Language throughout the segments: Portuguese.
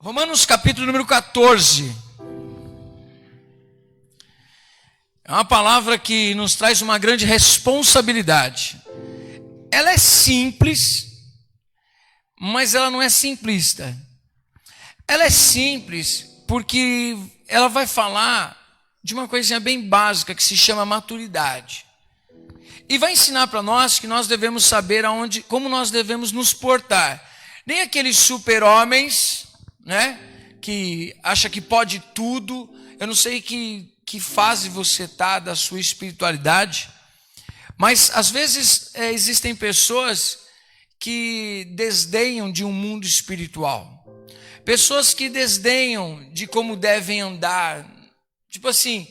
Romanos capítulo número 14. É uma palavra que nos traz uma grande responsabilidade. Ela é simples, mas ela não é simplista. Ela é simples porque ela vai falar de uma coisinha bem básica que se chama maturidade. E vai ensinar para nós que nós devemos saber como nós devemos nos portar. Nem aqueles super-homens, né, que acha que pode tudo. Eu não sei que fase você está da sua espiritualidade, mas às vezes existem pessoas que desdenham de um mundo espiritual. Pessoas que desdenham de como devem andar. Tipo assim,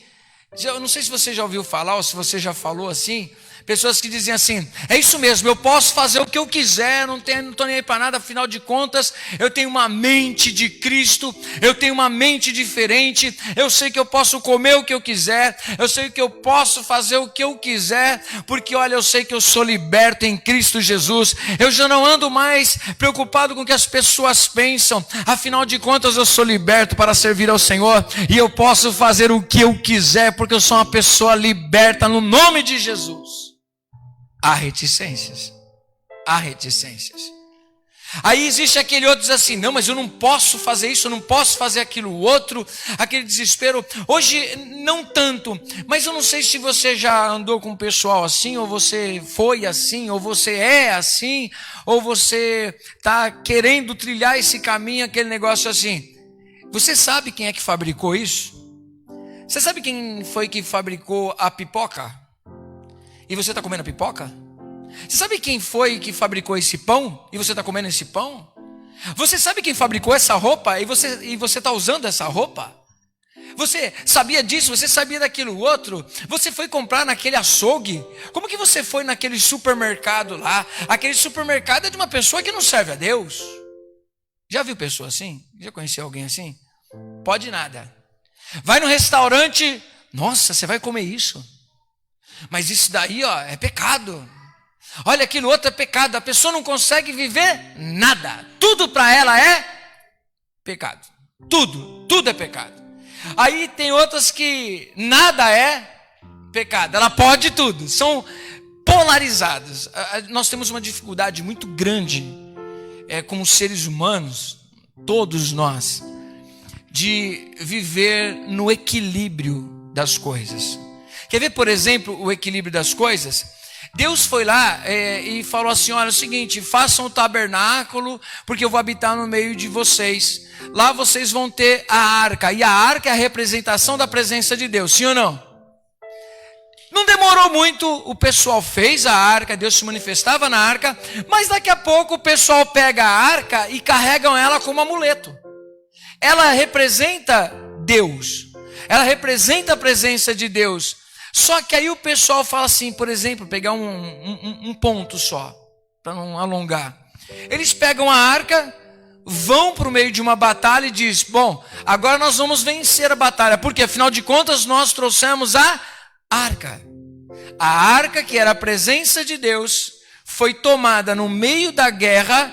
eu não sei se você já ouviu falar ou se você já falou assim. Pessoas que dizem assim: é isso mesmo, eu posso fazer o que eu quiser, não estou nem aí para nada, afinal de contas, eu tenho uma mente de Cristo, eu tenho uma mente diferente, eu sei que eu posso comer o que eu quiser, eu sei que eu posso fazer o que eu quiser, porque olha, eu sei que eu sou liberto em Cristo Jesus, eu já não ando mais preocupado com o que as pessoas pensam, afinal de contas eu sou liberto para servir ao Senhor, e eu posso fazer o que eu quiser, porque eu sou uma pessoa liberta no nome de Jesus. Há reticências. Há reticências. Aí existe aquele outro que diz assim: não, mas eu não posso fazer isso, eu não posso fazer aquilo outro. Aquele desespero. Hoje não tanto, mas eu não sei se você já andou com um pessoal assim, ou você foi assim, ou você é assim, ou você está querendo trilhar esse caminho, aquele negócio assim. Você sabe quem é que fabricou isso? Você sabe quem foi que fabricou a pipoca? E você está comendo a pipoca? Você sabe quem foi que fabricou esse pão? E você está comendo esse pão? Você sabe quem fabricou essa roupa? E você está usando essa roupa? Você sabia disso? Você sabia daquilo outro? Você foi comprar naquele açougue? Como que você foi naquele supermercado lá? Aquele supermercado é de uma pessoa que não serve a Deus. Já viu pessoa assim? Já conheceu alguém assim? Pode nada. Vai no restaurante, nossa, você vai comer isso? Mas isso daí, é pecado. Olha, aquilo outro é pecado. A pessoa não consegue viver nada. Tudo para ela é pecado. Tudo é pecado. Aí tem outras que nada é pecado. Ela pode tudo. São polarizadas. Nós temos uma dificuldade muito grande, como seres humanos, todos nós, de viver no equilíbrio das coisas. Quer ver, por exemplo, o equilíbrio das coisas? Deus foi lá e falou assim: olha, é o seguinte, façam o tabernáculo, porque eu vou habitar no meio de vocês. Lá vocês vão ter a arca, e a arca é a representação da presença de Deus, sim ou não? Não demorou muito, o pessoal fez a arca, Deus se manifestava na arca, mas daqui a pouco o pessoal pega a arca e carregam ela como amuleto. Ela representa Deus, ela representa a presença de Deus. Só que aí o pessoal fala assim, por exemplo, pegar um ponto só, para não alongar. Eles pegam a arca, vão para o meio de uma batalha e diz: bom, agora nós vamos vencer a batalha, porque afinal de contas nós trouxemos a arca. A arca, que era a presença de Deus, foi tomada no meio da guerra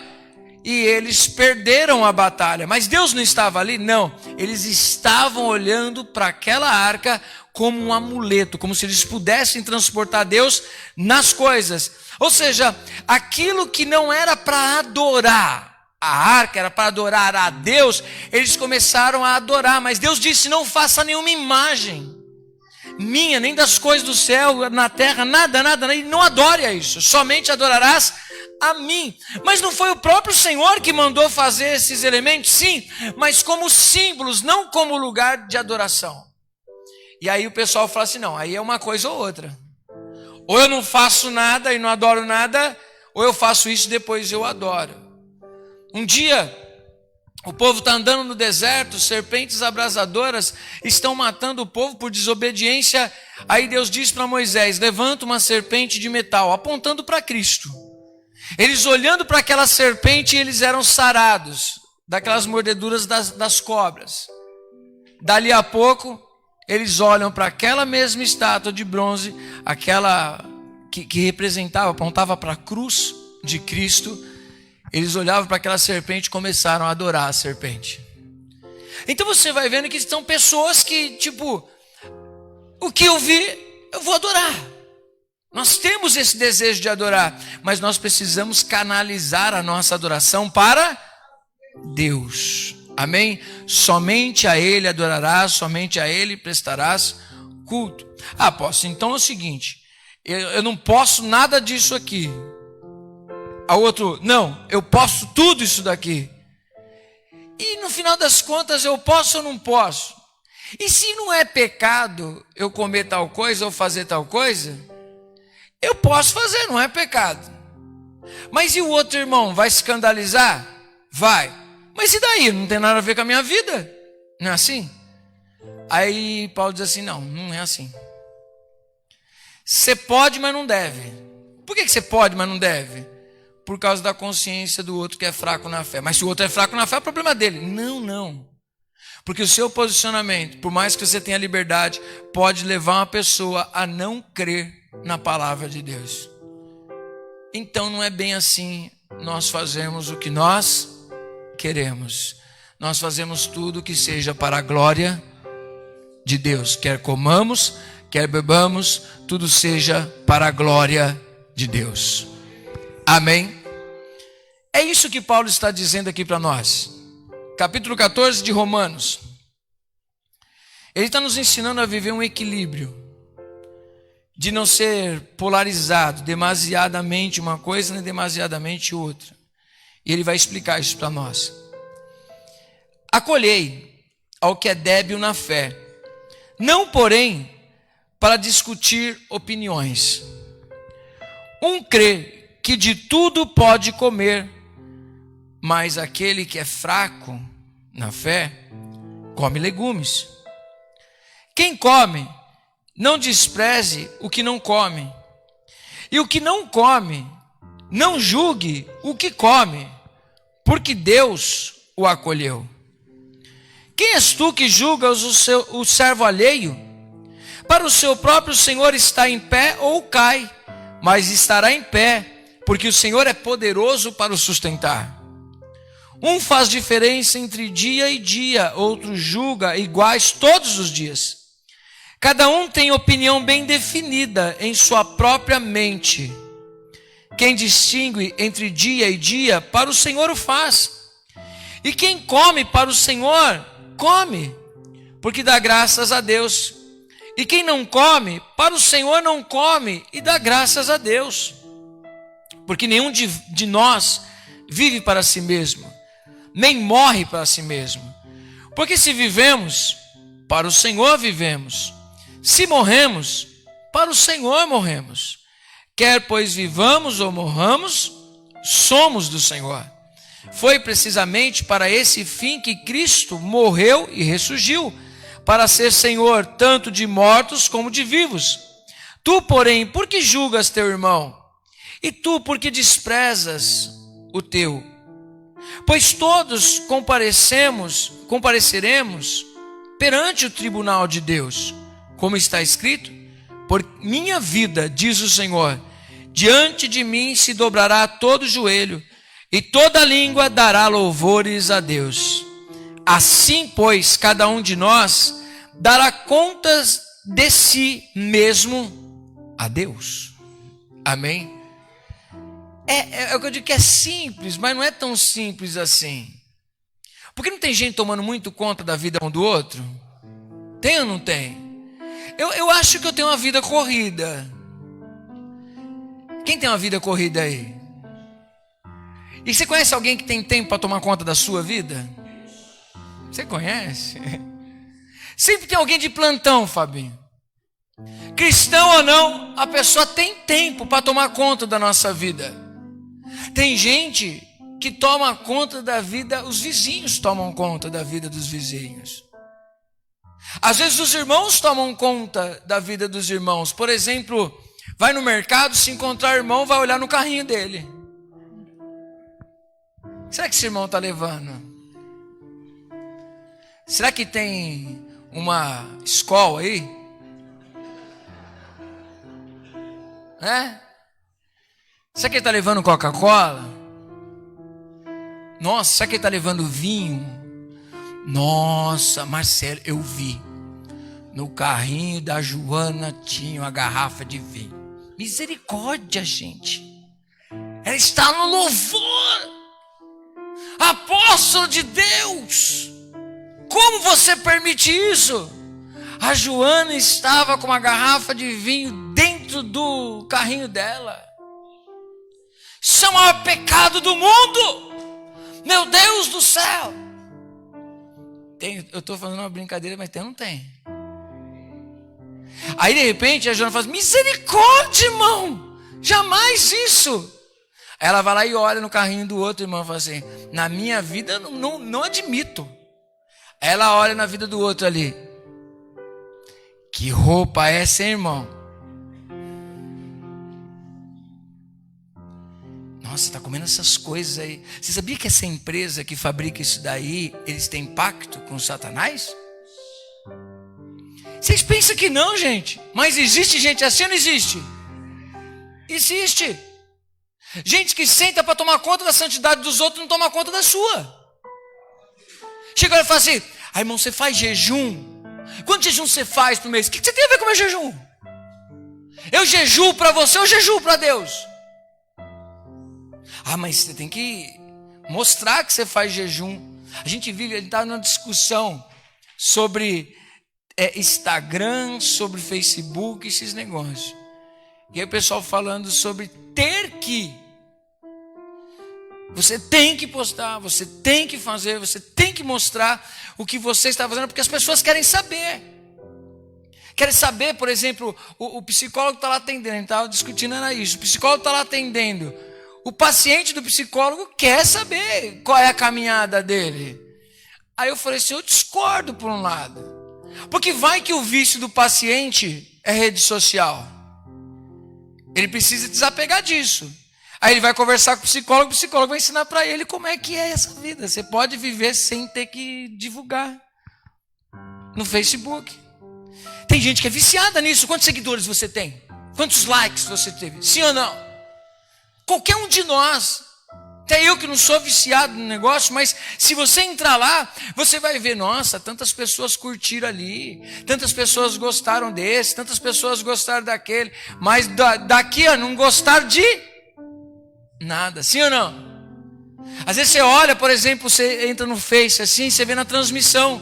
e eles perderam a batalha. Mas Deus não estava ali? Não. Eles estavam olhando para aquela arca como um amuleto, como se eles pudessem transportar Deus nas coisas. Ou seja, aquilo que não era para adorar, a arca era para adorar a Deus, eles começaram a adorar, mas Deus disse: não faça nenhuma imagem minha, nem das coisas do céu, na terra, nada, não adore a isso, somente adorarás a mim. Mas não foi o próprio Senhor que mandou fazer esses elementos? Sim, mas como símbolos, não como lugar de adoração. E aí o pessoal fala assim: não, aí é uma coisa ou outra. Ou eu não faço nada e não adoro nada, ou eu faço isso e depois eu adoro. Um dia, o povo está andando no deserto, serpentes abrasadoras estão matando o povo por desobediência. Aí Deus diz para Moisés: levanta uma serpente de metal, apontando para Cristo. Eles olhando para aquela serpente, eles eram sarados daquelas mordeduras das cobras. Dali a pouco, eles olham para aquela mesma estátua de bronze, aquela que representava, apontava para a cruz de Cristo. Eles olhavam para aquela serpente e começaram a adorar a serpente. Então você vai vendo que são pessoas que, tipo, o que eu vi, eu vou adorar. Nós temos esse desejo de adorar, mas nós precisamos canalizar a nossa adoração para Deus. Amém? Somente a Ele adorarás, somente a Ele prestarás culto. Ah, apóstolo, então é o seguinte, eu não posso nada disso aqui. A outro, não, eu posso tudo isso daqui. E no final das contas, eu posso ou não posso? E se não é pecado eu comer tal coisa ou fazer tal coisa, eu posso fazer, não é pecado. Mas e o outro irmão, vai escandalizar? Vai. Mas e daí? Não tem nada a ver com a minha vida? Não é assim? Aí Paulo diz assim, não é assim. Você pode, mas não deve. Por que você pode, mas não deve? Por causa da consciência do outro que é fraco na fé. Mas se o outro é fraco na fé, é o problema dele. Não. Porque o seu posicionamento, por mais que você tenha liberdade, pode levar uma pessoa a não crer na palavra de Deus. Então não é bem assim nós fazemos o que nós queremos. Nós fazemos tudo que seja para a glória de Deus. Quer comamos, quer bebamos, tudo seja para a glória de Deus. Amém? É isso que Paulo está dizendo aqui para nós. Capítulo 14 de Romanos. Ele está nos ensinando a viver um equilíbrio. De não ser polarizado, demasiadamente uma coisa, nem demasiadamente outra. E ele vai explicar isso para nós. Acolhei ao que é débil na fé. Não, porém, para discutir opiniões. Um crê que de tudo pode comer, mas aquele que é fraco na fé, come legumes. Quem come, não despreze o que não come. E o que não come, não julgue o que come, porque Deus o acolheu. Quem és tu que julgas o servo alheio? Para o seu próprio Senhor está em pé ou cai, mas estará em pé, porque o Senhor é poderoso para o sustentar. Um faz diferença entre dia e dia, outro julga iguais todos os dias. Cada um tem opinião bem definida em sua própria mente. Quem distingue entre dia e dia, para o Senhor o faz. E quem come para o Senhor, come, porque dá graças a Deus. E quem não come, para o Senhor não come e dá graças a Deus. Porque nenhum de nós vive para si mesmo, nem morre para si mesmo. Porque se vivemos, para o Senhor vivemos. Se morremos, para o Senhor morremos. Quer pois vivamos ou morramos, somos do Senhor. Foi precisamente para esse fim que Cristo morreu e ressurgiu, para ser Senhor tanto de mortos como de vivos. Tu, porém, por que julgas teu irmão? E tu, por que desprezas o teu? Pois todos compareceremos perante o tribunal de Deus, como está escrito: por minha vida, diz o Senhor, diante de mim se dobrará todo joelho, e toda língua dará louvores a Deus. Assim, pois, cada um de nós dará contas de si mesmo a Deus. Amém? É o que eu digo que é simples, mas não é tão simples assim. Porque não tem gente tomando muito conta da vida um do outro? Tem ou não tem? Eu acho que eu tenho uma vida corrida. Quem tem uma vida corrida aí? E você conhece alguém que tem tempo para tomar conta da sua vida? Você conhece? Sempre tem alguém de plantão, Fabinho. Cristão ou não, a pessoa tem tempo para tomar conta da nossa vida. Tem gente que toma conta da vida, os vizinhos tomam conta da vida dos vizinhos. Às vezes os irmãos tomam conta da vida dos irmãos. Por exemplo, vai no mercado, se encontrar irmão, vai olhar no carrinho dele. Será que esse irmão está levando? Será que tem uma escola aí? Será que ele está levando Coca-Cola? Nossa, será que ele está levando vinho? Nossa, Marcelo, eu vi. No carrinho da Joana tinha uma garrafa de vinho. Misericórdia, gente. Ela está no louvor. Apóstolo de Deus. Como você permite isso? A Joana estava com uma garrafa de vinho dentro do carrinho dela. Isso é o maior pecado do mundo. Meu Deus do céu. Eu estou fazendo uma brincadeira, mas não tem. Aí de repente a Joana fala: misericórdia, irmão. Jamais isso. Aí ela vai lá e olha no carrinho do outro irmão e fala assim: na minha vida não admito. Aí ela olha na vida do outro ali. Que roupa é essa, hein, irmão? Nossa, está comendo essas coisas aí. Você sabia que essa empresa que fabrica isso daí, eles têm pacto com Satanás? Vocês pensam que não, gente? Mas existe gente assim ou não existe? Existe. Gente que senta para tomar conta da santidade dos outros, não toma conta da sua. Chega e fala assim: irmão, você faz jejum? Quanto jejum você faz por mês? O que você tem a ver com o meu jejum? Eu jejuo para você ou jejuo para Deus? Mas você tem que mostrar que você faz jejum. A gente está numa discussão sobre Instagram, sobre Facebook, esses negócios. E aí o pessoal falando sobre ter que. Você tem que postar, você tem que fazer, você tem que mostrar o que você está fazendo, porque as pessoas querem saber. Querem saber, por exemplo, o psicólogo está lá atendendo, a gente estava discutindo era isso. O psicólogo está lá atendendo. O paciente do psicólogo quer saber qual é a caminhada dele. Aí eu falei assim: eu discordo por um lado. Porque vai que o vício do paciente é rede social. Ele precisa desapegar disso. Aí ele vai conversar com o psicólogo vai ensinar para ele como é que é essa vida. Você pode viver sem ter que divulgar no Facebook. Tem gente que é viciada nisso. Quantos seguidores você tem? Quantos likes você teve? Sim ou não? Qualquer um de nós. Até eu que não sou viciado no negócio, mas se você entrar lá, você vai ver: nossa, tantas pessoas curtiram ali, tantas pessoas gostaram desse, tantas pessoas gostaram daquele, mas daqui não gostaram de nada, sim ou não? Às vezes você olha, por exemplo, você entra no Face assim, você vê na transmissão,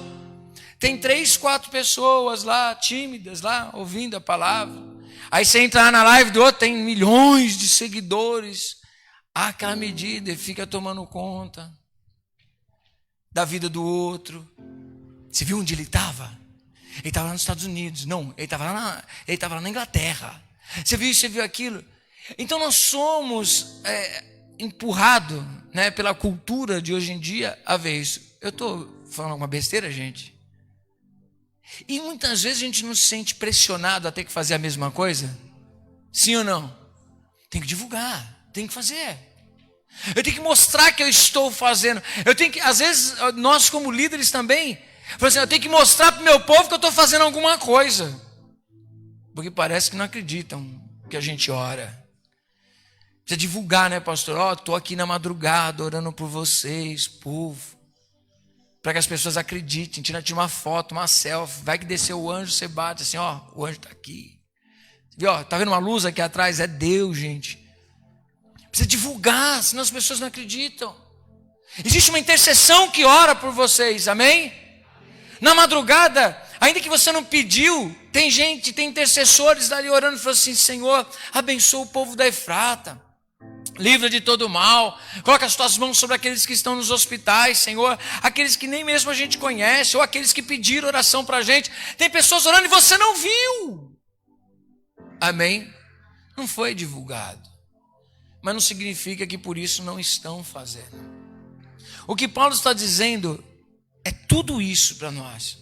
tem 3, 4 pessoas lá, tímidas lá, ouvindo a palavra. Aí você entra lá na live do outro, tem milhões de seguidores. Aquela medida, ele fica tomando conta da vida do outro. Você viu onde ele estava? Ele estava lá nos Estados Unidos. Não, ele estava lá na Inglaterra. Você viu isso, você viu aquilo? Então nós somos empurrados, né, pela cultura de hoje em dia a ver isso. Eu estou falando alguma besteira, gente? E muitas vezes a gente não se sente pressionado a ter que fazer a mesma coisa? Sim ou não? Tem que divulgar, tem que fazer. Eu tenho que mostrar que eu estou fazendo. Eu tenho que, às vezes, nós como líderes também, assim, eu tenho que mostrar para o meu povo que eu estou fazendo alguma coisa. Porque parece que não acreditam que a gente ora. Precisa divulgar, né, pastor? Estou aqui na madrugada orando por vocês, povo. Para que as pessoas acreditem. Tira uma foto, uma selfie. Vai que desceu o anjo, você bate assim, o anjo está aqui. Viu, tá vendo uma luz aqui atrás? É Deus, gente. Precisa divulgar, senão as pessoas não acreditam. Existe uma intercessão que ora por vocês, amém? Na madrugada, ainda que você não pediu, tem intercessores ali orando e falando assim: Senhor, abençoa o povo da Efrata, livra de todo mal, coloca as tuas mãos sobre aqueles que estão nos hospitais, Senhor, aqueles que nem mesmo a gente conhece, ou aqueles que pediram oração para a gente. Tem pessoas orando e você não viu, amém? Não foi divulgado, mas não significa que por isso não estão fazendo. O que Paulo está dizendo é tudo isso para nós,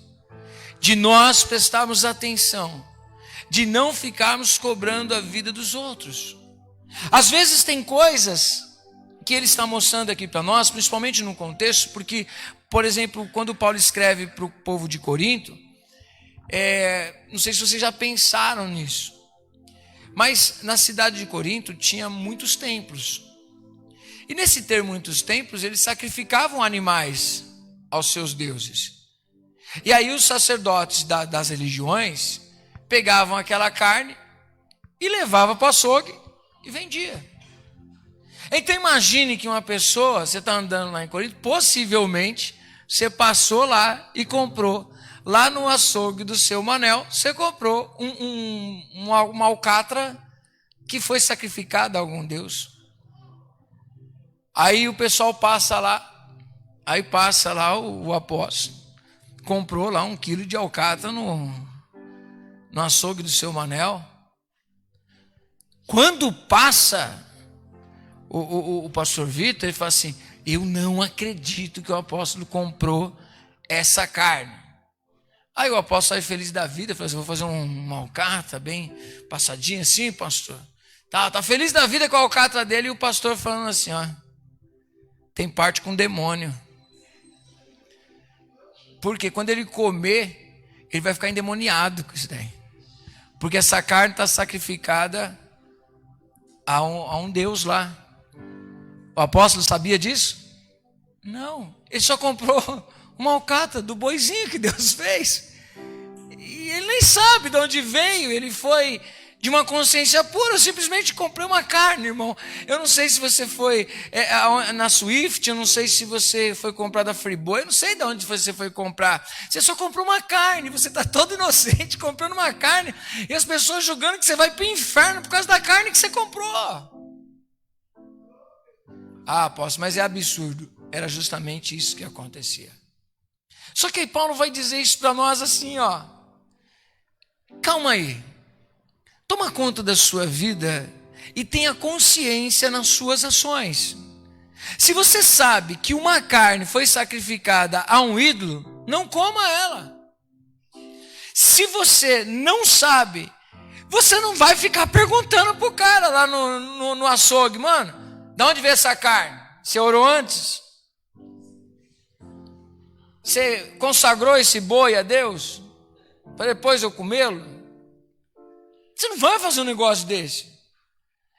de nós prestarmos atenção, de não ficarmos cobrando a vida dos outros. Às vezes tem coisas que ele está mostrando aqui para nós, principalmente no contexto, porque, por exemplo, quando Paulo escreve para o povo de Corinto, não sei se vocês já pensaram nisso, mas na cidade de Corinto tinha muitos templos. E nesse ter muitos templos, eles sacrificavam animais aos seus deuses. E aí os sacerdotes das religiões pegavam aquela carne e levavam para o açougue e vendia. Então imagine que uma pessoa, você está andando lá em Corinto, possivelmente você passou lá e comprou, lá no açougue do seu Manel, você comprou uma alcatra que foi sacrificada a algum deus. Aí o pessoal passa lá o apóstolo, comprou lá 1 quilo de alcatra no açougue do seu Manel. Quando passa o pastor Vitor, ele fala assim: eu não acredito que o apóstolo comprou essa carne. Aí o apóstolo sai feliz da vida, fala assim: vou fazer uma alcatra bem passadinha assim, pastor. Tá feliz da vida com a alcatra dele, e o pastor falando assim: ó, tem parte com demônio. Porque quando ele comer, ele vai ficar endemoniado com isso daí. Porque essa carne está sacrificada a um Deus lá. O apóstolo sabia disso? Não. Ele só comprou uma alcatra do boizinho que Deus fez. E ele nem sabe de onde veio. Ele foi de uma consciência pura. Eu simplesmente comprei uma carne, irmão. Eu não sei se você foi na Swift, eu não sei se você foi comprar da Friboi, eu não sei de onde você foi comprar. Você só comprou uma carne. Você está todo inocente comprando uma carne. E as pessoas julgando que você vai para o inferno por causa da carne que você comprou. Ah, apóstolo, mas é absurdo. Era justamente isso que acontecia. Só que aí Paulo vai dizer isso para nós assim, ó. Calma aí. Toma conta da sua vida e tenha consciência nas suas ações. Se você sabe que uma carne foi sacrificada a um ídolo, não coma ela. Se você não sabe, você não vai ficar perguntando pro cara lá no açougue: mano, de onde veio essa carne? Você orou antes? Você consagrou esse boi a Deus para depois eu comê-lo? Você não vai fazer um negócio desse.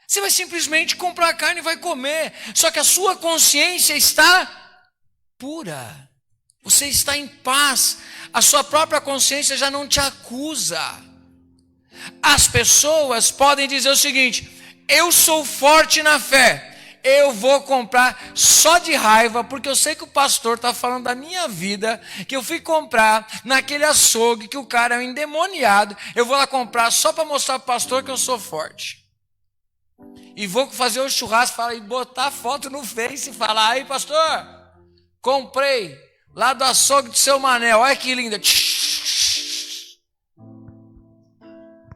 Você vai simplesmente comprar a carne e vai comer. Só que a sua consciência está pura. Você está em paz. A sua própria consciência já não te acusa. As pessoas podem dizer o seguinte: eu sou forte na fé. Eu vou comprar só de raiva, porque eu sei que o pastor está falando da minha vida, que eu fui comprar naquele açougue, que o cara é um endemoniado. Eu vou lá comprar só para mostrar para o pastor que eu sou forte. E vou fazer o churrasco e botar foto no Face e falar: aí pastor, comprei lá do açougue do seu Manel, olha que linda.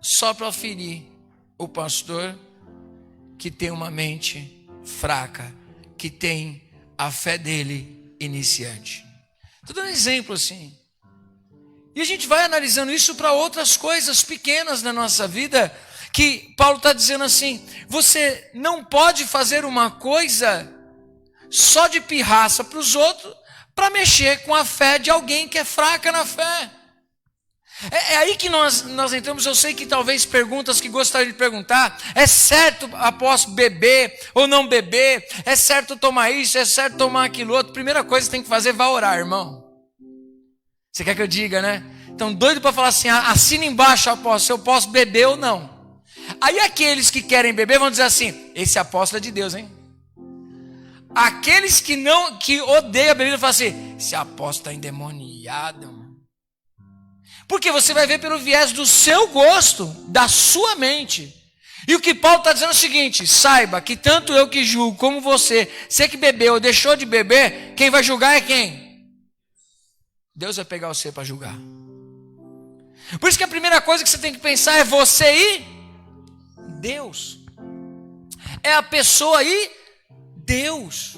Só para ferir o pastor que tem uma mente fraca, que tem a fé dele iniciante. Estou dando exemplo assim. E a gente vai analisando isso para outras coisas pequenas na nossa vida, que Paulo está dizendo assim: você não pode fazer uma coisa só de pirraça para os outros, para mexer com a fé de alguém que é fraca na fé. É aí que nós entramos. Eu sei que talvez perguntas que gostaria de perguntar: é certo, apóstolo, beber ou não beber? É certo tomar isso? É certo tomar aquilo outro? Primeira coisa que você tem que fazer, vai orar, irmão. Você quer que eu diga, né? Então, doido para falar assim: assina embaixo, apóstolo, se eu posso beber ou não. Aí aqueles que querem beber vão dizer assim: esse apóstolo é de Deus, hein? Aqueles que odeiam a bebida falam assim: esse apóstolo está endemoniado, mano. Porque você vai ver pelo viés do seu gosto, da sua mente. E o que Paulo está dizendo é o seguinte: saiba que tanto eu que julgo como você que bebeu ou deixou de beber, quem vai julgar é quem? Deus vai pegar você para julgar. Por isso que a primeira coisa que você tem que pensar é você e Deus. É a pessoa e Deus.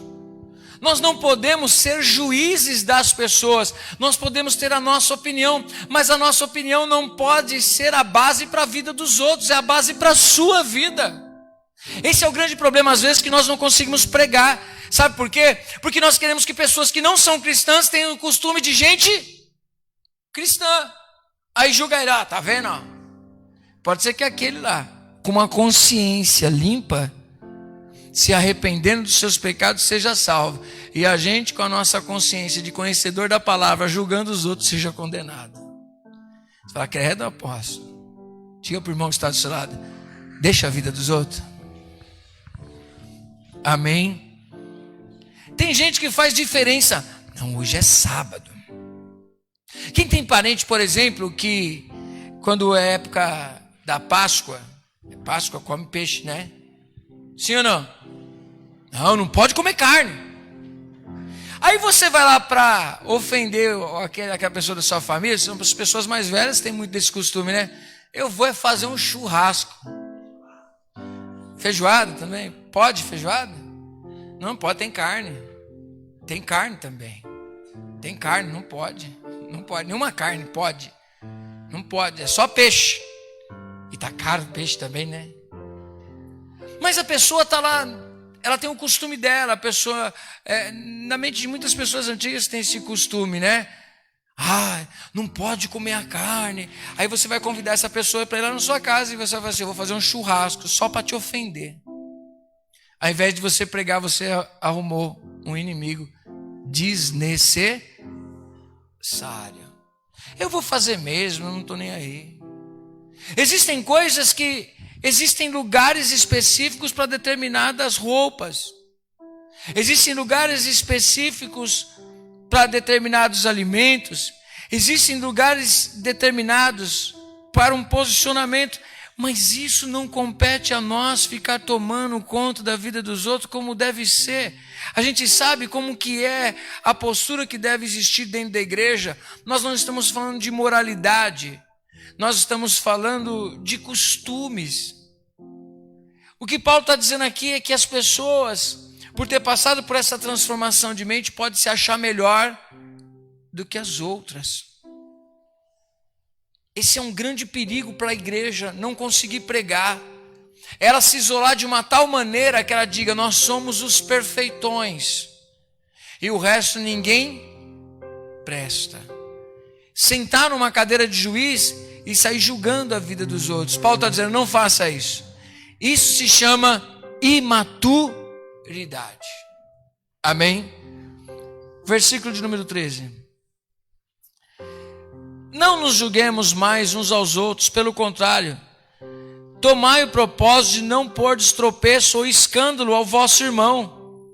Nós não podemos ser juízes das pessoas. Nós podemos ter a nossa opinião, mas a nossa opinião não pode ser a base para a vida dos outros, é a base para a sua vida. Esse é o grande problema, às vezes, que nós não conseguimos pregar. Sabe por quê? Porque nós queremos que pessoas que não são cristãs tenham o costume de gente cristã. Aí julga ele: tá vendo? Pode ser que aquele lá, com uma consciência limpa, se arrependendo dos seus pecados, seja salvo. E a gente, com a nossa consciência de conhecedor da palavra, julgando os outros, seja condenado. Você fala, credo, apóstolo. Diga para o irmão que está do seu lado, deixa a vida dos outros. Amém? Tem gente que faz diferença. Não, hoje é sábado. Quem tem parente, por exemplo, que quando é época da Páscoa come peixe, né? Sim ou não? Não pode comer carne. Aí você vai lá para ofender aquela pessoa da sua família, são as pessoas mais velhas, tem muito desse costume, né? Eu vou fazer um churrasco. Feijoada também? Pode feijoada? Não pode, tem carne. Tem carne também. Tem carne, não pode. Não pode, nenhuma carne pode. Não pode, é só peixe. E tá caro o peixe também, né? Mas a pessoa tá lá, ela tem o costume dela, a pessoa, na mente de muitas pessoas antigas tem esse costume, né? Não pode comer a carne. Aí você vai convidar essa pessoa para ir lá na sua casa e você vai falar assim, eu vou fazer um churrasco só para te ofender. Ao invés de você pregar, você arrumou um inimigo desnecessário. Eu vou fazer mesmo, eu não estou nem aí. Existem coisas que... Existem lugares específicos para determinadas roupas. Existem lugares específicos para determinados alimentos. Existem lugares determinados para um posicionamento. Mas isso não compete a nós ficar tomando conta da vida dos outros como deve ser. A gente sabe como que é a postura que deve existir dentro da igreja. Nós não estamos falando de moralidade. Nós estamos falando de costumes. O que Paulo está dizendo aqui é que as pessoas, por ter passado por essa transformação de mente, podem se achar melhor do que as outras. Esse é um grande perigo para a igreja, não conseguir pregar. Ela se isolar de uma tal maneira que ela diga, nós somos os perfeitões. E o resto ninguém presta. Sentar numa cadeira de juiz e sair julgando a vida dos outros. Paulo está dizendo, não faça isso. Isso se chama imaturidade. Amém? Versículo de número 13. Não nos julguemos mais uns aos outros, pelo contrário, tomai o propósito de não pôr tropeço ou escândalo ao vosso irmão.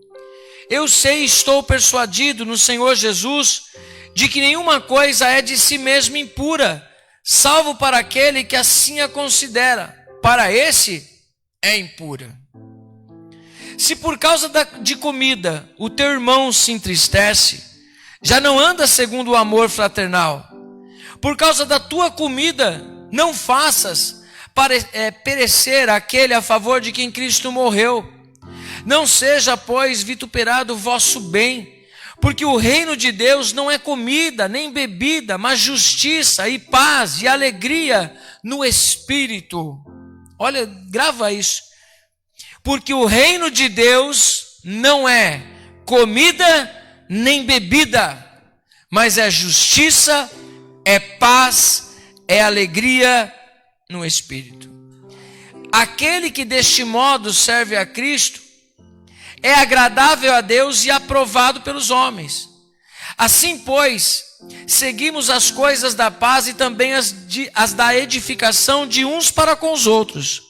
Eu sei e estou persuadido no Senhor Jesus de que nenhuma coisa é de si mesmo impura, salvo para aquele que assim a considera. Para esse é impura. Se por causa de comida o teu irmão se entristece, já não anda segundo o amor fraternal. Por causa da tua comida, não faças perecer aquele a favor de quem Cristo morreu. Não seja, pois, vituperado o vosso bem, porque o reino de Deus não é comida, nem bebida, mas justiça e paz e alegria no Espírito. Olha, grava isso. Porque o reino de Deus não é comida nem bebida, mas é justiça, é paz, é alegria no Espírito. Aquele que deste modo serve a Cristo é agradável a Deus e aprovado pelos homens. Assim, pois, seguimos as coisas da paz e também as da edificação de uns para com os outros.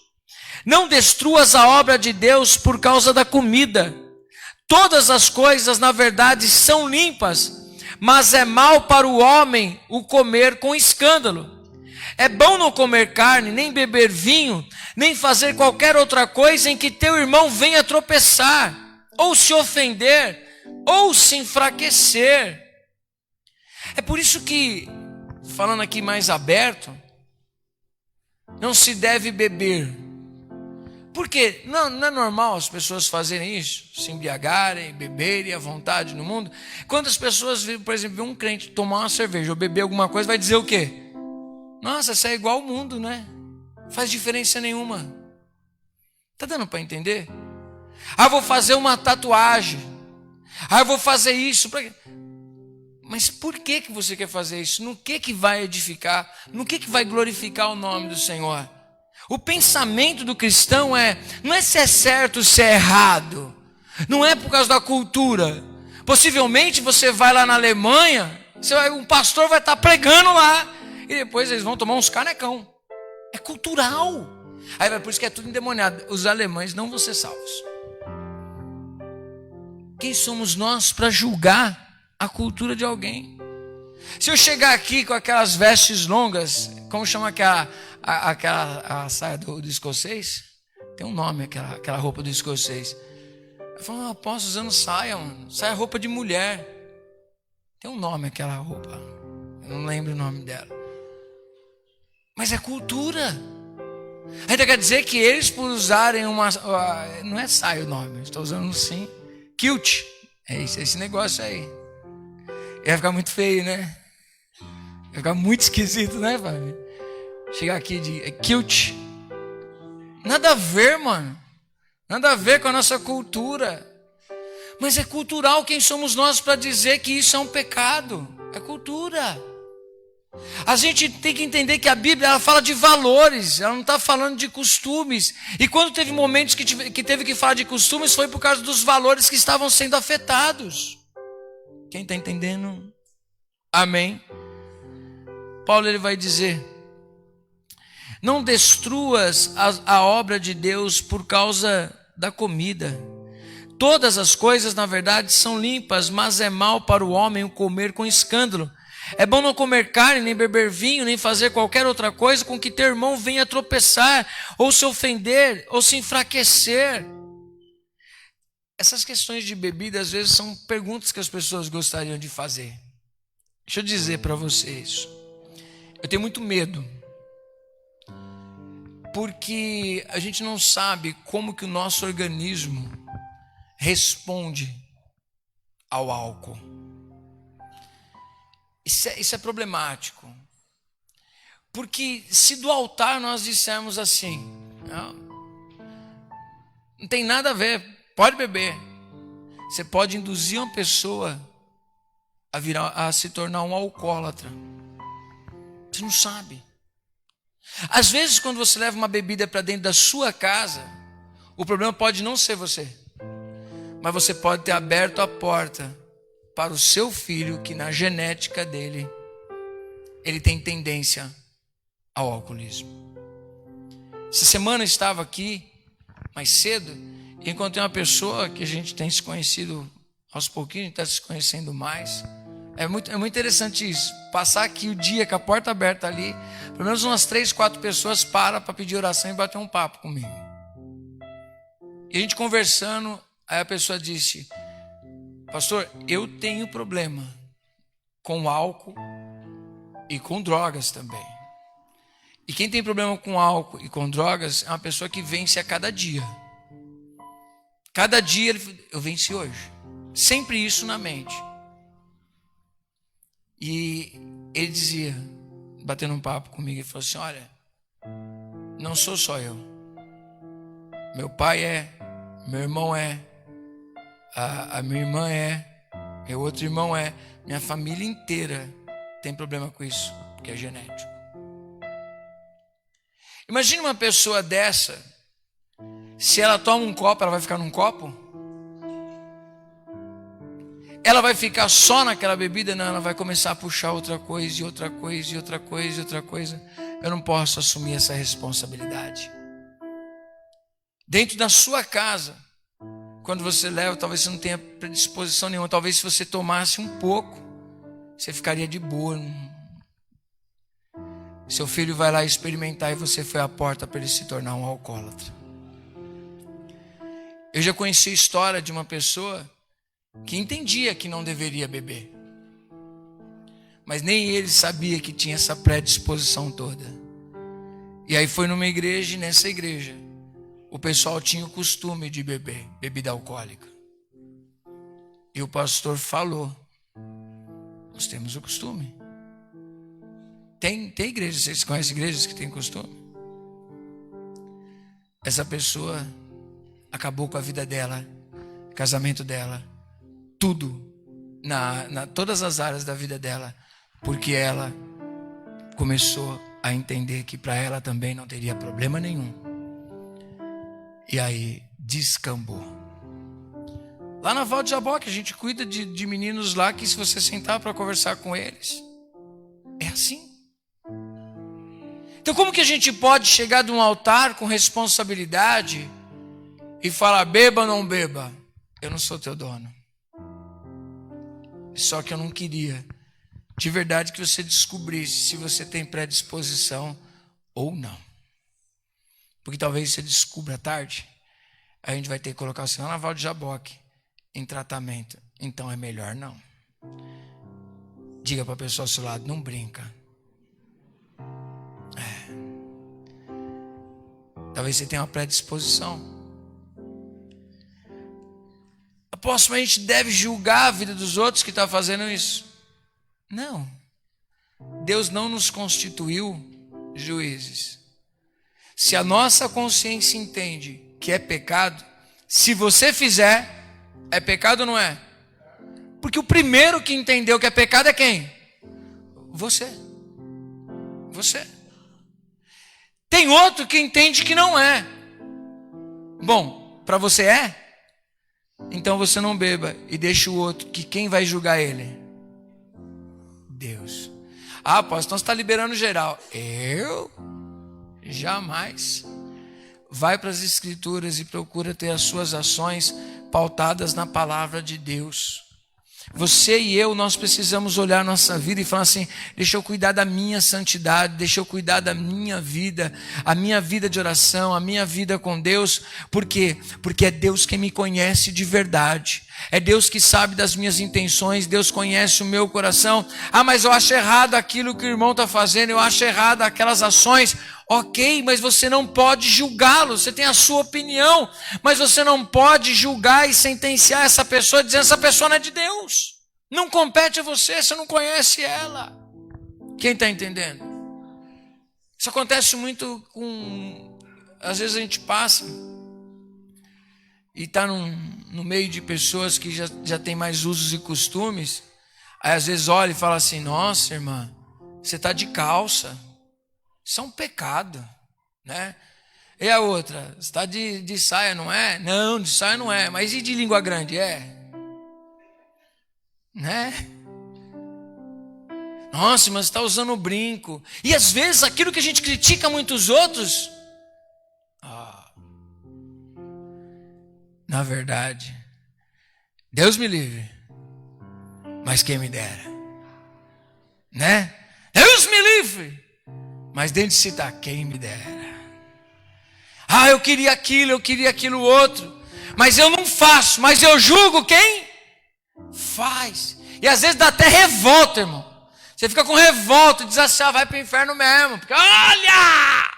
Não destruas a obra de Deus por causa da comida. Todas as coisas, na verdade, são limpas, mas é mal para o homem o comer com escândalo. É bom não comer carne, nem beber vinho, nem fazer qualquer outra coisa em que teu irmão venha tropeçar, ou se ofender, ou se enfraquecer. É por isso que, falando aqui mais aberto, não se deve beber. Porque não é normal as pessoas fazerem isso, se embriagarem, beberem à vontade no mundo. Quando as pessoas, por exemplo, um crente tomar uma cerveja ou beber alguma coisa, vai dizer o quê? Nossa, isso é igual ao mundo, né? Não faz diferença nenhuma. Tá dando para entender? Vou fazer uma tatuagem. Eu vou fazer isso. Mas por que você quer fazer isso? No que vai edificar? No que vai glorificar o nome do Senhor? O pensamento do cristão não é se é certo ou se é errado. Não é por causa da cultura. Possivelmente você vai lá na Alemanha, um pastor vai estar pregando lá, e depois eles vão tomar uns canecão. É cultural. Aí por isso que é tudo endemoniado. Os alemães não vão ser salvos. Quem somos nós para julgar a cultura de alguém? Se eu chegar aqui com aquelas vestes longas, como chama aquela saia do escocês? Tem um nome aquela roupa do escocês. Eu falo, apóstolo usando saia, mano. Saia roupa de mulher. Tem um nome aquela roupa. Eu não lembro o nome dela. Mas é cultura. Ainda quer dizer que eles, por usarem não é saia o nome, estou usando sim. Kilt. É esse negócio aí. Ia ficar muito feio, né? Ia ficar muito esquisito, né, Fábio? Chegar aqui de kilt. Nada a ver, mano. Nada a ver com a nossa cultura. Mas é cultural. Quem somos nós para dizer que isso é um pecado? É cultura. A gente tem que entender que a Bíblia ela fala de valores, ela não está falando de costumes. E quando teve momentos que teve que falar de costumes, foi por causa dos valores que estavam sendo afetados. Quem está entendendo? Amém. Paulo ele vai dizer: não destruas a obra de Deus por causa da comida. Todas as coisas, na verdade, são limpas, mas é mal para o homem o comer com escândalo. É bom não comer carne, nem beber vinho, nem fazer qualquer outra coisa com que teu irmão venha tropeçar, ou se ofender, ou se enfraquecer. Essas questões de bebida, às vezes, são perguntas que as pessoas gostariam de fazer. Deixa eu dizer para vocês, eu tenho muito medo, porque a gente não sabe como que o nosso organismo responde ao álcool. Isso é problemático. Porque se do altar nós dissermos assim, não tem nada a ver, pode beber. Você pode induzir uma pessoa a se tornar um alcoólatra. Você não sabe. Às vezes quando você leva uma bebida para dentro da sua casa, o problema pode não ser você, mas você pode ter aberto a porta para o seu filho, que na genética dele, ele tem tendência ao alcoolismo. Essa semana eu estava aqui, mais cedo, e encontrei uma pessoa que a gente tem se conhecido aos pouquinhos, está se conhecendo mais. É muito interessante isso, passar aqui o dia com a porta aberta ali, pelo menos umas 3, 4 pessoas para pedir oração e bater um papo comigo. E a gente conversando, aí a pessoa disse: pastor, eu tenho problema com álcool e com drogas também. E quem tem problema com álcool e com drogas é uma pessoa que vence a cada dia. Cada dia eu venci hoje. Sempre isso na mente. E ele dizia, batendo um papo comigo, ele falou assim: olha, não sou só eu. Meu pai é, meu irmão é, a minha irmã é, meu outro irmão é, minha família inteira tem problema com isso, porque é genético. Imagine uma pessoa dessa, se ela toma um copo, ela vai ficar num copo? Ela vai ficar só naquela bebida? Não, ela vai começar a puxar outra coisa, e outra coisa, e outra coisa, e outra coisa. Eu não posso assumir essa responsabilidade. Dentro da sua casa, quando você leva, talvez você não tenha predisposição nenhuma. Talvez se você tomasse um pouco, você ficaria de boa. Seu filho vai lá experimentar e você foi à porta para ele se tornar um alcoólatra. Eu já conheci a história de uma pessoa que entendia que não deveria beber, mas nem ele sabia que tinha essa predisposição toda. E aí foi numa igreja, e nessa igreja o pessoal tinha o costume de beber bebida alcoólica. E o pastor falou: nós temos o costume. Tem igrejas, vocês conhecem igrejas que têm costume? Essa pessoa acabou com a vida dela, casamento dela, tudo, todas as áreas da vida dela, porque ela começou a entender que para ela também não teria problema nenhum. E aí descambou. Lá na Val de Jaboque, a gente cuida de meninos lá que, se você sentar para conversar com eles, é assim. Então, como que a gente pode chegar de um altar com responsabilidade e falar: beba ou não beba? Eu não sou teu dono. Só que eu não queria, de verdade, que você descobrisse se você tem predisposição ou não. Porque talvez você descubra tarde. Aí a gente vai ter que colocar você lá na Val de Jaboque em tratamento. Então é melhor não. Diga para a pessoa ao seu lado: não brinca. Talvez você tenha uma predisposição. Apóstolo, a gente deve julgar a vida dos outros que estão fazendo isso? Não. Deus não nos constituiu juízes. Se a nossa consciência entende que é pecado, se você fizer, é pecado ou não é? Porque o primeiro que entendeu que é pecado é quem? Você. Você. Tem outro que entende que não é. Bom, para você é? Então você não beba e deixa o outro, que quem vai julgar ele? Deus. Ah, apóstolo, então você está liberando geral. Eu? Jamais. Vai para as Escrituras e procura ter as suas ações pautadas na palavra de Deus. Você e eu, nós precisamos olhar nossa vida e falar assim: deixa eu cuidar da minha santidade, deixa eu cuidar da minha vida, a minha vida de oração, a minha vida com Deus. Por quê? Porque é Deus quem me conhece de verdade. É Deus que sabe das minhas intenções, Deus conhece o meu coração. Ah, mas eu acho errado aquilo que o irmão está fazendo, eu acho errado aquelas ações. Ok, mas você não pode julgá-lo, você tem a sua opinião, mas você não pode julgar e sentenciar essa pessoa dizendo: essa pessoa não é de Deus. Não compete a você, você não conhece ela. Quem está entendendo? Isso acontece muito com... Às vezes a gente passa e está no meio de pessoas que já tem mais usos e costumes. Aí às vezes olha e fala assim: nossa, irmã, você está de calça. Isso é um pecado, né? E a outra: você está de saia, não é? Não, de saia não é. Mas e de língua grande? É. Né? Nossa, mas está usando brinco. E às vezes aquilo que a gente critica muitos outros, na verdade, Deus me livre, mas quem me dera, né? Deus me livre, mas dentro de si está: quem me dera. Ah, eu queria aquilo outro, mas eu não faço, mas eu julgo quem faz. E às vezes dá até revolta, irmão. Você fica com revolta e diz assim: vai para o inferno mesmo. Porque olha!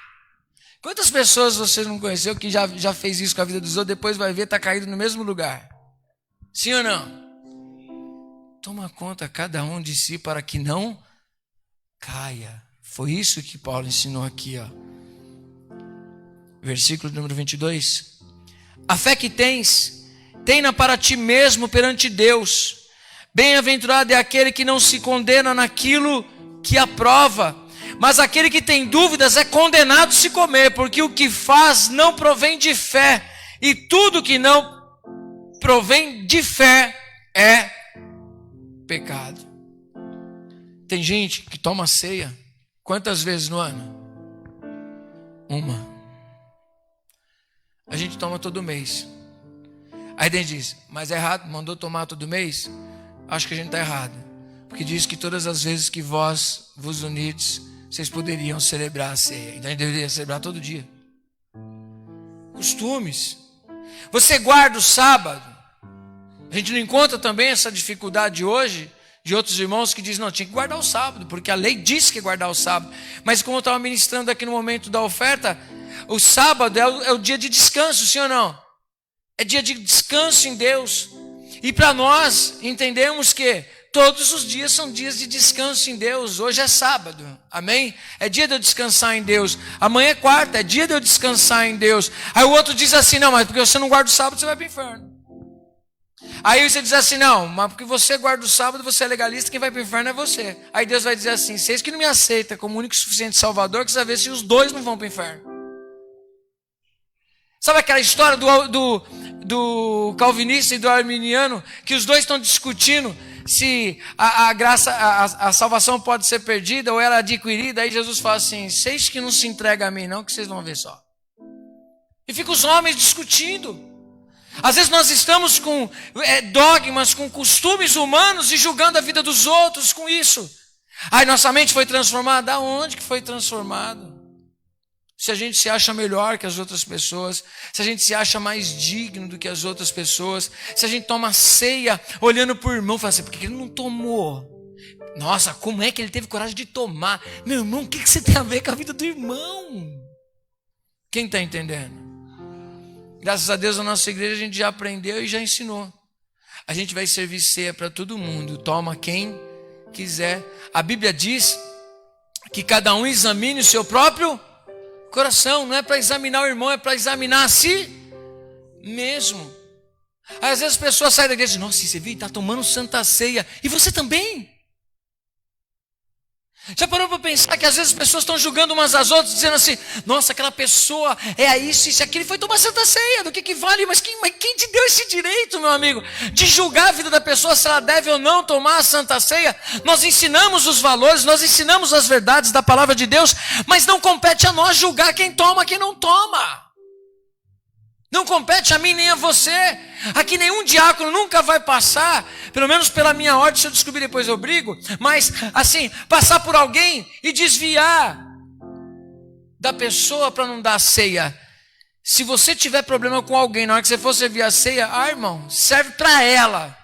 Quantas pessoas você não conheceu que já fez isso com a vida dos outros, depois vai ver, está caído no mesmo lugar? Sim ou não? Toma conta cada um de si para que não caia. Foi isso que Paulo ensinou aqui, ó. Versículo número 22. A fé que tens, tem-na para ti mesmo perante Deus. Bem-aventurado é aquele que não se condena naquilo que aprova, mas aquele que tem dúvidas é condenado se comer, porque o que faz não provém de fé, e tudo que não provém de fé é pecado. Tem gente que toma ceia quantas vezes no ano? Uma. A gente toma todo mês. Aí Deus diz: mas é errado, mandou tomar todo mês? Acho que a gente está errado, porque diz que todas as vezes que vós vos unides, vocês poderiam celebrar a ceia. Então a gente deveria celebrar todo dia. Costumes. Você guarda o sábado. A gente não encontra também essa dificuldade hoje de outros irmãos que dizem: não, tinha que guardar o sábado, porque a lei diz que guardar o sábado. Mas como eu estava ministrando aqui no momento da oferta, o sábado é o dia de descanso, sim ou não? É dia de descanso em Deus. E para nós entendemos que todos os dias são dias de descanso em Deus. Hoje é sábado, amém? É dia de eu descansar em Deus. Amanhã é quarta, é dia de eu descansar em Deus. Aí o outro diz assim: não, mas porque você não guarda o sábado, você vai para o inferno. Aí você diz assim, não, mas porque você guarda o sábado, você é legalista, quem vai para o inferno é você. Aí Deus vai dizer assim, vocês que não me aceitam como único e suficiente Salvador, que você vai ver se os dois não vão para o inferno. Sabe aquela história do calvinista e do arminiano, que os dois estão discutindo se a graça, a salvação pode ser perdida ou ela adquirida? Aí Jesus fala assim, vocês que não se entregam a mim não, que vocês vão ver só. E ficam os homens discutindo. Às vezes nós estamos com dogmas, com costumes humanos e julgando a vida dos outros com isso. Aí nossa mente foi transformada. Aonde que foi transformado? Se a gente se acha melhor que as outras pessoas, se a gente se acha mais digno do que as outras pessoas, se a gente toma ceia olhando para o irmão, fala assim, por que ele não tomou? Nossa, como é que ele teve coragem de tomar? Meu irmão, o que você tem a ver com a vida do irmão? Quem está entendendo? Graças a Deus, na nossa igreja a gente já aprendeu e já ensinou. A gente vai servir ceia para todo mundo. Toma quem quiser. A Bíblia diz que cada um examine o seu próprio coração. Não é para examinar o irmão, é para examinar a si mesmo. Aí, às vezes as pessoas saem da igreja e dizem, nossa, você viu, está tomando santa ceia. E você também? Já parou para pensar que às vezes as pessoas estão julgando umas às outras, dizendo assim, nossa, aquela pessoa é isso, aquilo, foi tomar santa ceia, do que vale? Mas quem te deu esse direito, meu amigo, de julgar a vida da pessoa, se ela deve ou não tomar a santa ceia? Nós ensinamos os valores, nós ensinamos as verdades da palavra de Deus, mas não compete a nós julgar quem toma, quem não toma. Não compete a mim nem a você. Aqui nenhum diácono nunca vai passar, pelo menos pela minha ordem, se eu descobrir depois eu brigo, mas assim, passar por alguém e desviar da pessoa para não dar ceia. Se você tiver problema com alguém na hora que você for servir a ceia, irmão, serve para ela.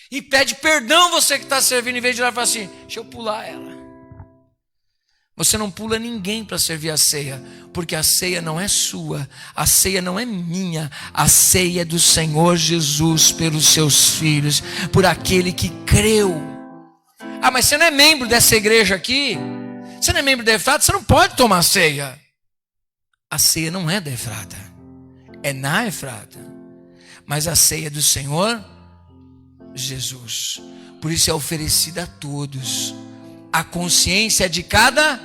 E pede perdão você que está servindo, em vez de ir lá e falar assim, deixa eu pular ela. Você não pula ninguém para servir a ceia, porque a ceia não é sua, a ceia não é minha, a ceia é do Senhor Jesus pelos seus filhos, por aquele que creu. Ah, mas você não é membro dessa igreja aqui? Você não é membro da Efrata? Você não pode tomar ceia. A ceia não é da Efrata, é na Efrata, mas a ceia é do Senhor Jesus, por isso é oferecida a todos. A consciência de cada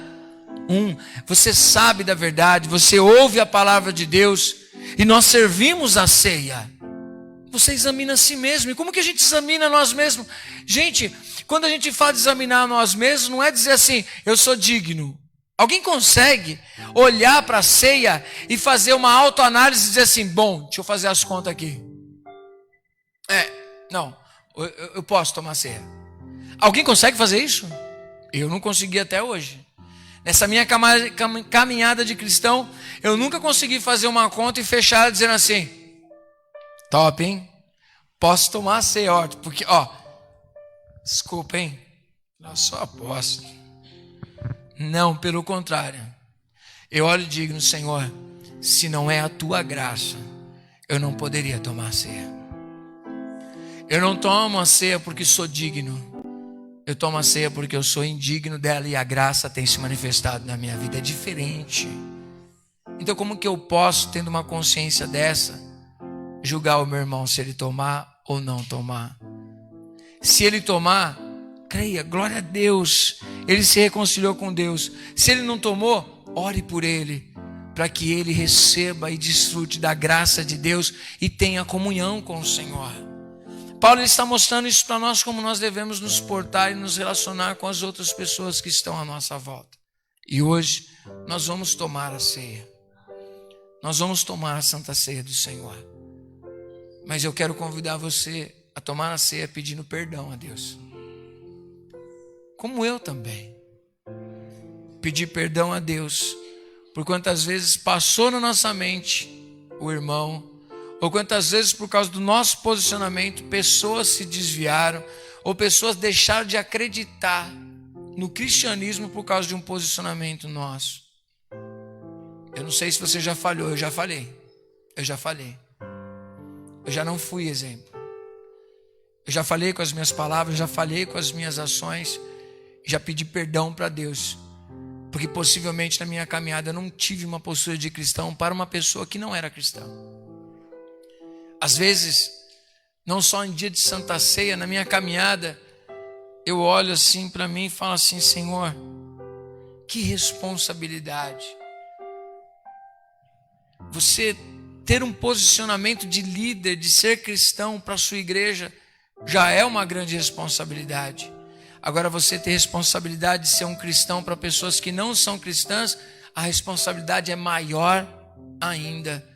um. Você sabe da verdade, você ouve a palavra de Deus e nós servimos a ceia. Você examina a si mesmo. E como que a gente examina nós mesmos? Gente, quando a gente fala de examinar nós mesmos, não é dizer assim, eu sou digno. Alguém consegue olhar para a ceia e fazer uma autoanálise e dizer assim, bom, deixa eu fazer as contas aqui. Não, eu posso tomar ceia. Alguém consegue fazer isso? Eu não consegui até hoje. Nessa minha caminhada de cristão, eu nunca consegui fazer uma conta e fechar dizendo assim, top, hein? Posso tomar a ceia, ó, porque, desculpa, hein? Eu sou apóstolo. Não, pelo contrário. Eu olho e digo, Senhor, se não é a tua graça, eu não poderia tomar a ceia. Eu não tomo a ceia porque sou digno. Eu tomo a ceia porque eu sou indigno dela e a graça tem se manifestado na minha vida. É diferente. Então como que eu posso, tendo uma consciência dessa, julgar o meu irmão se ele tomar ou não tomar? Se ele tomar, creia, glória a Deus, ele se reconciliou com Deus. Se ele não tomou, ore por ele, para que ele receba e desfrute da graça de Deus e tenha comunhão com o Senhor. Paulo está mostrando isso para nós, como nós devemos nos portar e nos relacionar com as outras pessoas que estão à nossa volta. E hoje nós vamos tomar a ceia. Nós vamos tomar a Santa Ceia do Senhor. Mas eu quero convidar você a tomar a ceia pedindo perdão a Deus. Como eu também. Pedir perdão a Deus por quantas vezes passou na nossa mente o irmão, ou quantas vezes por causa do nosso posicionamento pessoas se desviaram, ou pessoas deixaram de acreditar no cristianismo por causa de um posicionamento nosso. Eu não sei se você já falhou, eu já falei. Eu já não fui exemplo. Eu já falei com as minhas palavras, já falei com as minhas ações, já pedi perdão para Deus, porque possivelmente na minha caminhada eu não tive uma postura de cristão para uma pessoa que não era cristã. Às vezes Não só em dia de Santa Ceia, na minha caminhada, eu olho assim para mim e falo assim: Senhor, que responsabilidade. Você ter um posicionamento de líder, de ser cristão para a sua igreja, já é uma grande responsabilidade. Agora, você ter responsabilidade de ser um cristão para pessoas que não são cristãs, a responsabilidade é maior ainda.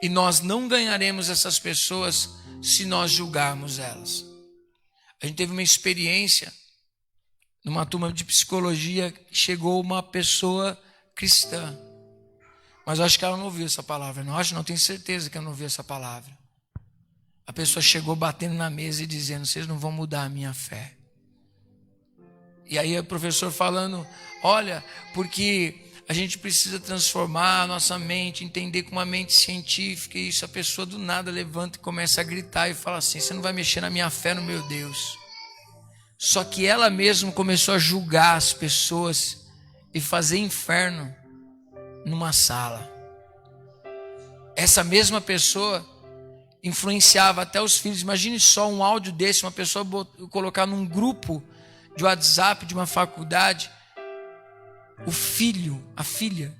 E nós não ganharemos essas pessoas se nós julgarmos elas. A gente teve uma experiência numa turma de psicologia, chegou uma pessoa cristã. Mas eu acho que ela não ouviu essa palavra. Não tenho certeza que ela não ouviu essa palavra. A pessoa chegou batendo na mesa e dizendo: vocês não vão mudar a minha fé. E aí o professor falando: olha, porque a gente precisa transformar a nossa mente, entender com uma mente científica. E isso, a pessoa do nada levanta e começa a gritar e fala assim: você não vai mexer na minha fé, no meu Deus. Só que ela mesma começou a julgar as pessoas e fazer inferno numa sala. Essa mesma pessoa influenciava até os filhos. Imagine só um áudio desse, uma pessoa colocar num grupo de WhatsApp de uma faculdade, o filho, a filha,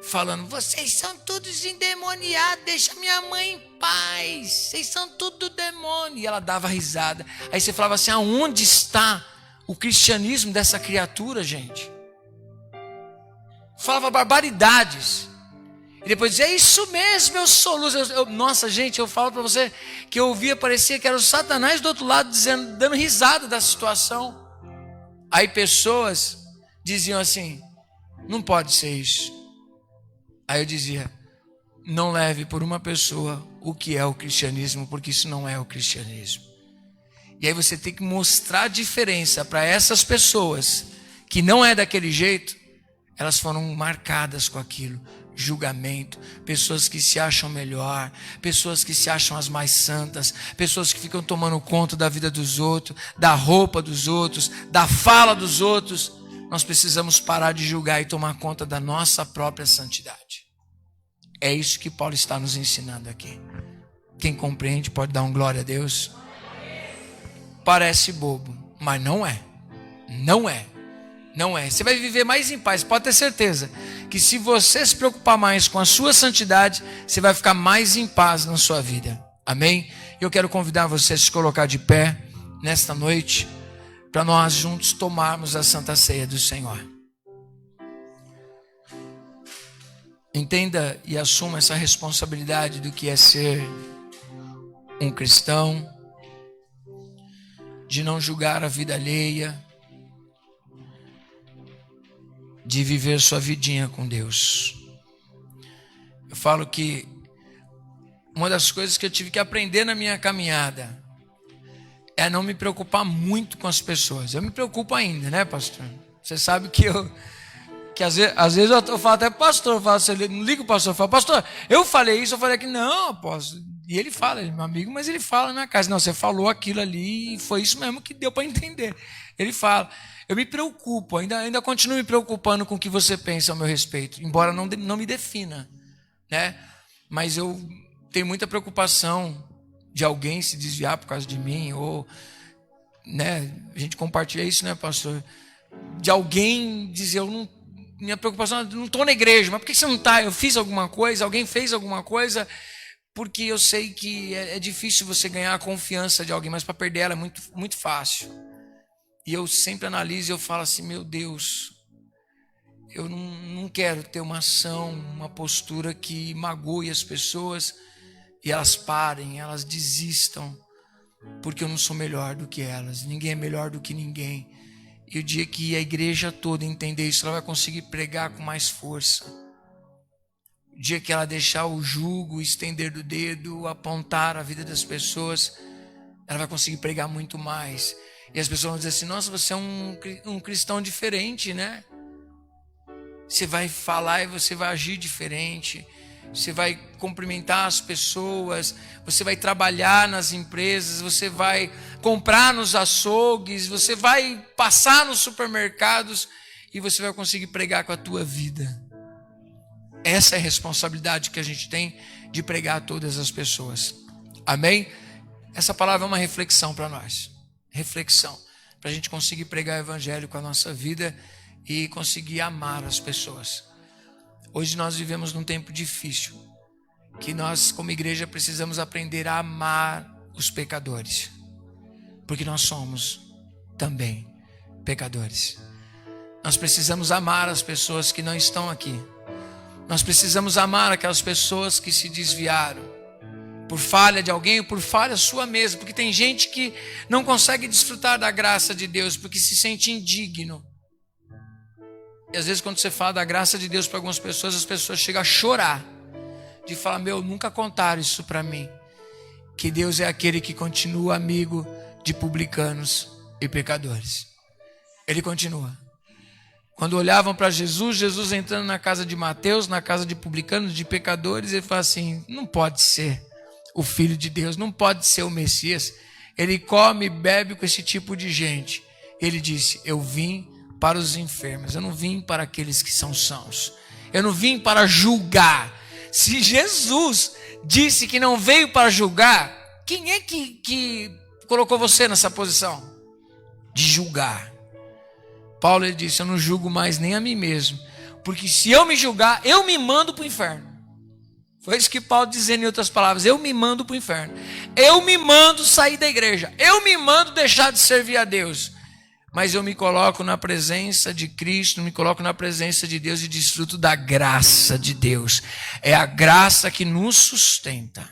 falando: vocês são todos endemoniados, deixa minha mãe em paz, vocês são tudo demônio. E ela dava risada. Aí você falava assim: aonde está o cristianismo dessa criatura, gente? Falava barbaridades. E depois dizia: é isso mesmo, eu sou luz. Nossa, gente, eu falo para você que eu ouvia, parecia que era o Satanás do outro lado dizendo, dando risada da situação. Aí pessoas diziam assim: não pode ser isso. Aí eu dizia: não leve por uma pessoa o que é o cristianismo, porque isso não é o cristianismo. E aí você tem que mostrar a diferença para essas pessoas que não é daquele jeito. Elas foram marcadas com aquilo. Julgamento, pessoas que se acham melhor, pessoas que se acham as mais santas, pessoas que ficam tomando conta da vida dos outros, da roupa dos outros, da fala dos outros. Nós precisamos parar de julgar e tomar conta da nossa própria santidade. É isso que Paulo está nos ensinando aqui. Quem compreende pode dar um glória a Deus. Parece bobo, mas não é. Não é. Não é. Você vai viver mais em paz, pode ter certeza que se você se preocupar mais com a sua santidade, você vai ficar mais em paz na sua vida. Amém? Eu quero convidar você a se colocar de pé nesta noite, para nós juntos tomarmos a Santa Ceia do Senhor. Entenda e assuma essa responsabilidade do que é ser um cristão, de não julgar a vida alheia, de viver sua vidinha com Deus. Eu falo que uma das coisas que eu tive que aprender na minha caminhada é não me preocupar muito com as pessoas. Eu me preocupo ainda, né, pastor? Você sabe que às vezes eu falo até pastor, eu falo assim, eu não ligo o pastor, eu falo: pastor, eu falei isso, eu falei aquilo. Não, apóstolo. E ele fala, ele é meu amigo, mas ele fala na casa: não, você falou aquilo ali e foi isso mesmo que deu para entender. Ele fala. Eu me preocupo, ainda continuo me preocupando com o que você pensa ao meu respeito, embora não me defina, né? Mas eu tenho muita preocupação de alguém se desviar por causa de mim, ou, né? A gente compartilha isso, né, pastor? De alguém dizer: minha preocupação é: não estou na igreja. Mas por que você não está? Eu fiz alguma coisa, alguém fez alguma coisa. Porque eu sei que é difícil você ganhar a confiança de alguém, mas para perder ela é muito, muito fácil. E eu sempre analiso e eu falo assim: meu Deus, eu não quero ter uma ação, uma postura que magoe as pessoas e elas parem, elas desistam, porque eu não sou melhor do que elas. Ninguém é melhor do que ninguém. E o dia que a igreja toda entender isso, ela vai conseguir pregar com mais força. O dia que ela deixar o jugo, estender do dedo, apontar a vida das pessoas, ela vai conseguir pregar muito mais. E as pessoas vão dizer assim: nossa, você é um cristão diferente, né? Você vai falar e você vai agir diferente. Você vai cumprimentar as pessoas. Você vai trabalhar nas empresas. Você vai comprar nos açougues. Você vai passar nos supermercados. E você vai conseguir pregar com a tua vida. Essa é a responsabilidade que a gente tem de pregar a todas as pessoas. Amém? Essa palavra é uma reflexão para nós. Reflexão. Para a gente conseguir pregar o evangelho com a nossa vida e conseguir amar as pessoas. Hoje nós vivemos num tempo difícil, que nós como igreja precisamos aprender a amar os pecadores, porque nós somos também pecadores. Nós precisamos amar as pessoas que não estão aqui. Nós precisamos amar aquelas pessoas que se desviaram por falha de alguém ou por falha sua mesmo, porque tem gente que não consegue desfrutar da graça de Deus porque se sente indigno. E às vezes quando você fala da graça de Deus para algumas pessoas, as pessoas chegam a chorar, de falar, nunca contaram isso para mim, que Deus é aquele que continua amigo de publicanos e pecadores. Ele continua. Quando olhavam para Jesus, Jesus entrando na casa de Mateus, na casa de publicanos, de pecadores, ele fala assim, não pode ser o Filho de Deus, não pode ser o Messias. Ele come e bebe com esse tipo de gente. Ele disse, eu vim para os enfermos, eu não vim para aqueles que são sãos. Eu não vim para julgar. Se Jesus disse que não veio para julgar, quem é que colocou você nessa posição de julgar? Paulo ele disse, eu não julgo mais nem a mim mesmo, porque se eu me julgar, eu me mando para o inferno. Foi isso que Paulo dizendo em outras palavras, eu me mando para o inferno. Eu me mando sair da igreja, eu me mando deixar de servir a Deus. Mas eu me coloco na presença de Cristo, me coloco na presença de Deus e desfruto da graça de Deus. É a graça que nos sustenta.